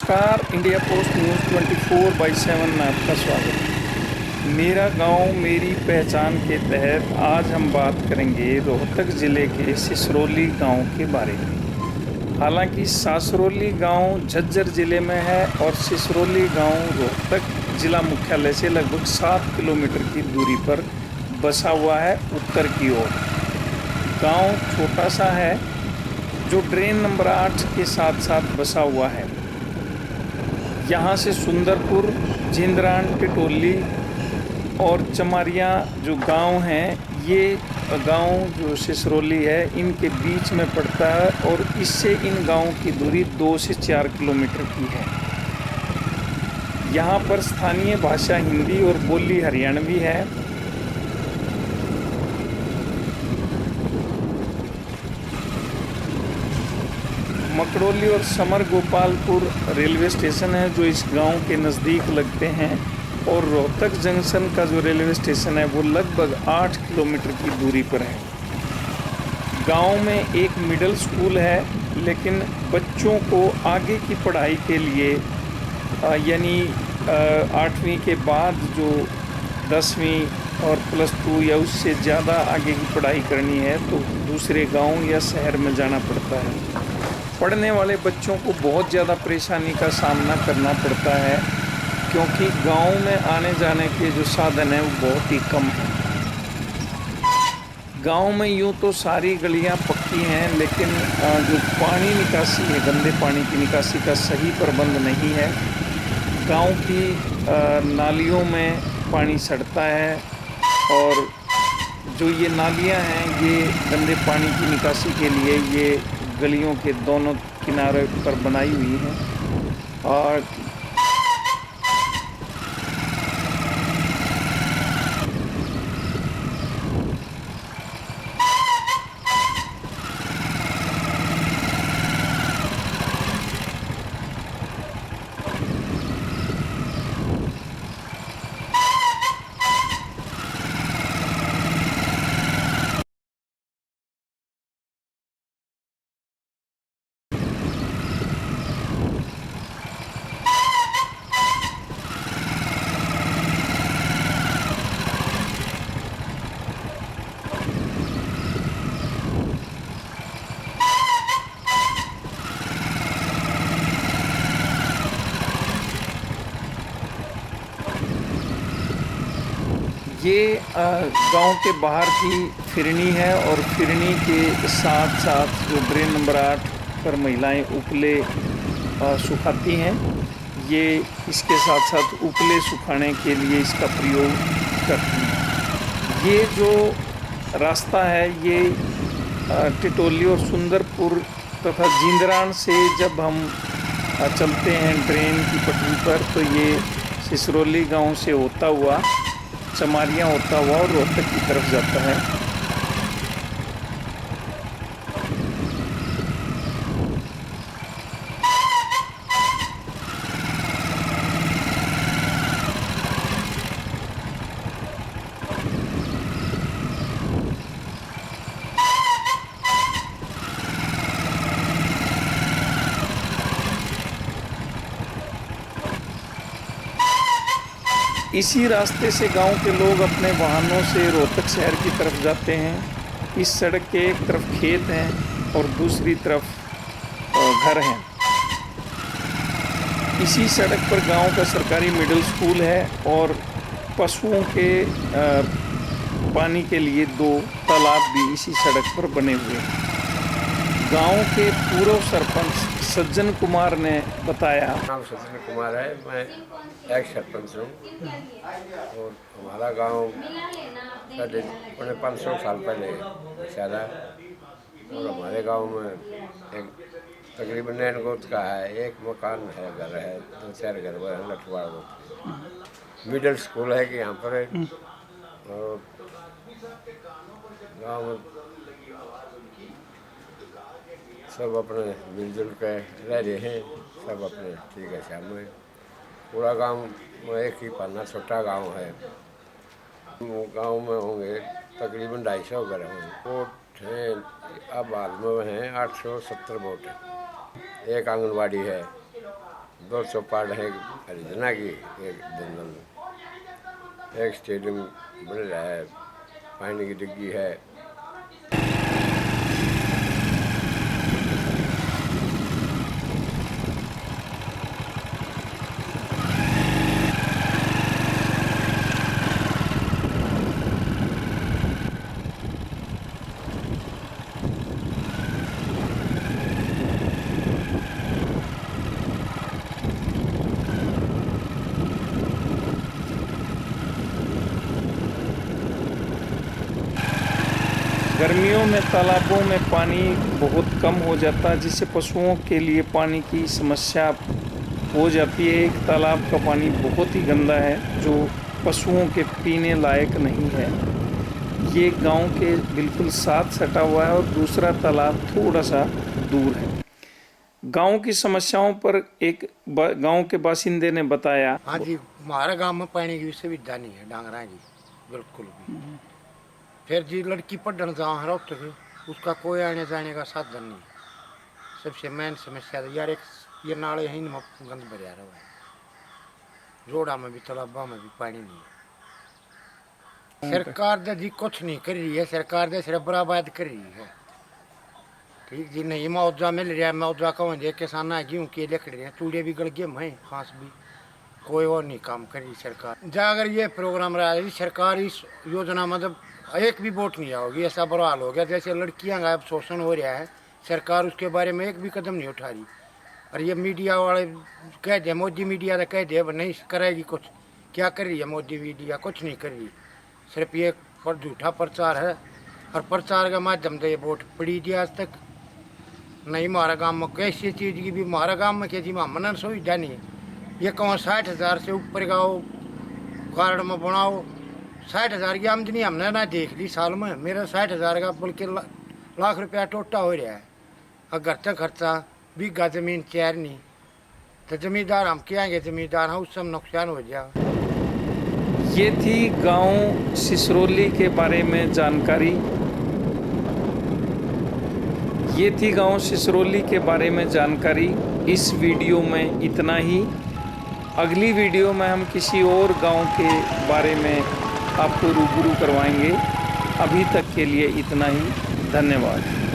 नमस्कार। India post news 24/7 में आपका स्वागत है। मेरा गांव मेरी पहचान के तहत आज हम बात करेंगे रोहतक ज़िले के सिसरौली गांव के बारे में। हालांकि सासरौली गांव झज्जर ज़िले में है और सिसरौली गांव रोहतक ज़िला मुख्यालय से लगभग 7 किलोमीटर की दूरी पर बसा हुआ है उत्तर की ओर। गांव छोटा सा है जो ड्रेन नंबर 8 के साथ साथ बसा हुआ है। यहाँ से सुंदरपुर, जिंदरान, टिटोली और चमारिया जो गांव हैं, ये गांव जो सिसरौली है इनके बीच में पड़ता है और इससे इन गांवों की दूरी 2 से 4 किलोमीटर की है। यहाँ पर स्थानीय भाषा हिंदी और बोली हरियाणवी है। मकड़ौली और समर गोपालपुर रेलवे स्टेशन है जो इस गांव के नज़दीक लगते हैं और रोहतक जंक्शन का जो रेलवे स्टेशन है वो लगभग 8 किलोमीटर की दूरी पर है। गांव में एक मिडिल स्कूल है, लेकिन बच्चों को आगे की पढ़ाई के लिए यानी 8वीं के बाद जो 10वीं और +2 या उससे ज़्यादा आगे की पढ़ाई करनी है तो दूसरे गांव या शहर में जाना पड़ता है। पढ़ने वाले बच्चों को बहुत ज़्यादा परेशानी का सामना करना पड़ता है क्योंकि गांव में आने जाने के जो साधन हैं वो बहुत ही कम हैं। गांव में यूँ तो सारी गलियां पक्की हैं, लेकिन जो पानी निकासी है, गंदे पानी की निकासी का सही प्रबंध नहीं है। गांव की नालियों में पानी सड़ता है और जो ये नालियां हैं ये गंदे पानी की निकासी के लिए ये गलियों के दोनों किनारे पर बनाई हुई हैं। और ये गांव के बाहर की फिरनी है और फिरनी के साथ साथ जो ड्रेन नंबर 8 पर महिलाएं उपले सुखाती हैं, ये इसके साथ साथ उपले सुखाने के लिए इसका प्रयोग करती हैं। ये जो रास्ता है ये टिटोली और सुंदरपुर तथा जिंदरान से जब हम चलते हैं ट्रेन की पटरी पर तो ये सिसरौली गांव से होता हुआ, चमारिया होता हुआ और रोहतक की तरफ जाता है। इसी रास्ते से गांव के लोग अपने वाहनों से रोहतक शहर की तरफ जाते हैं। इस सड़क के एक तरफ खेत हैं और दूसरी तरफ घर हैं। इसी सड़क पर गांव का सरकारी मिडिल स्कूल है और पशुओं के पानी के लिए 2 तालाब भी इसी सड़क पर बने हुए हैं। गांव के पूर्व सरपंच सज्जन कुमार ने बताया। नाम सज्जन कुमार है, मैं एक्स सरपंच हूँ और हमारा गांव साढ़े 500 साल पहले बसाया और हमारे गांव में एक तकरीबन नैन गोत का है, एक मकान है, घर है, 2-4 घर है, लठवाड़ गोत। मिडिल स्कूल है कि यहाँ पर है और गांव में सब अपने मिलजुल के रह रहे हैं, सब अपने ठीक है शाम में। पूरा गांव में एक ही पन्ना छोटा गांव है। गांव में होंगे तकरीबन 250 घर होंगे। वोट हैं अब हाल में हैं 870 वोट है। एक आंगनबाड़ी है, 2 चौपाट है हरियाणा की, एक जंगल, एक स्टेडियम बन रहा है, पानी की डिग्गी है। गर्मियों में तालाबों में पानी बहुत कम हो जाता है, जिससे पशुओं के लिए पानी की समस्या हो जाती है। एक तालाब का पानी बहुत ही गंदा है जो पशुओं के पीने लायक नहीं है। ये गांव के बिल्कुल साथ सटा हुआ है और दूसरा तालाब थोड़ा सा दूर है। गांव की समस्याओं पर एक गांव के बासिंदे ने बताया। हाँ जी, हमारे गांव में पानी की सुविधा नहीं है डांगरा जी, बिल्कुल भी। फिर जी लड़की पढ़ने जाओ हर वक्त उसका कोई आने जाने का साधन नहीं। सबसे मेन समस्या तो यार एक ये नाले ही में गंद भरिया रहा है, रोड़ा में भी तालाबा में भी पानी नहीं है। सरकार तो जी कुछ नहीं कर रही है, सरकार तो सिर्फ बराबाद कर रही है। ठीक जी, नहीं मुआवजा मिल रहा है, मुआवजा कौन दे, किसान गेहूँ के लिख रहे हैं, चूड़े भी गल गए हैं, खास भी कोई और नहीं काम कर रही सरकार। जहाँ अगर ये प्रोग्राम रहा है सरकार इस योजना मतलब एक भी वोट नहीं आओगी, ऐसा बुरा हाल हो गया। जैसे लड़कियां का अब शोषण हो रहा है, सरकार उसके बारे में एक भी कदम नहीं उठा रही। और ये मीडिया वाले कह दे, मोदी मीडिया तो कह दे नहीं करेगी कुछ, क्या कर रही है मोदी मीडिया? कुछ नहीं कर रही, सिर्फ ये झूठा प्रचार है। और प्रचार के माध्यम से ये वोट पड़ी थी आज तक नहीं। हमारा गाँव में कैसी चीज़ की भी हमारा गाँव में क्या जी मनन सुविधा नहीं है। ये कहो 60,000 से ऊपर का कार्ड में बनाओ, 60,000 की आमदनी हमने ना देख ली साल में। मेरा 60,000 का बल्कि लाख रुपया टोटा हो रहा है। और घर तक खर्चा बीघा जमीन चैर नहीं, तो जमींदार हम क्या आएंगे, जमींदार हम उससे नुकसान हो जाए। ये थी गांव सिसरौली के बारे में जानकारी। ये थी गांव सिसरौली के बारे में जानकारी। इस वीडियो में इतना ही। अगली वीडियो में हम किसी और गांव के बारे में आपको रूबरू करवाएंगे। अभी तक के लिए इतना ही। धन्यवाद।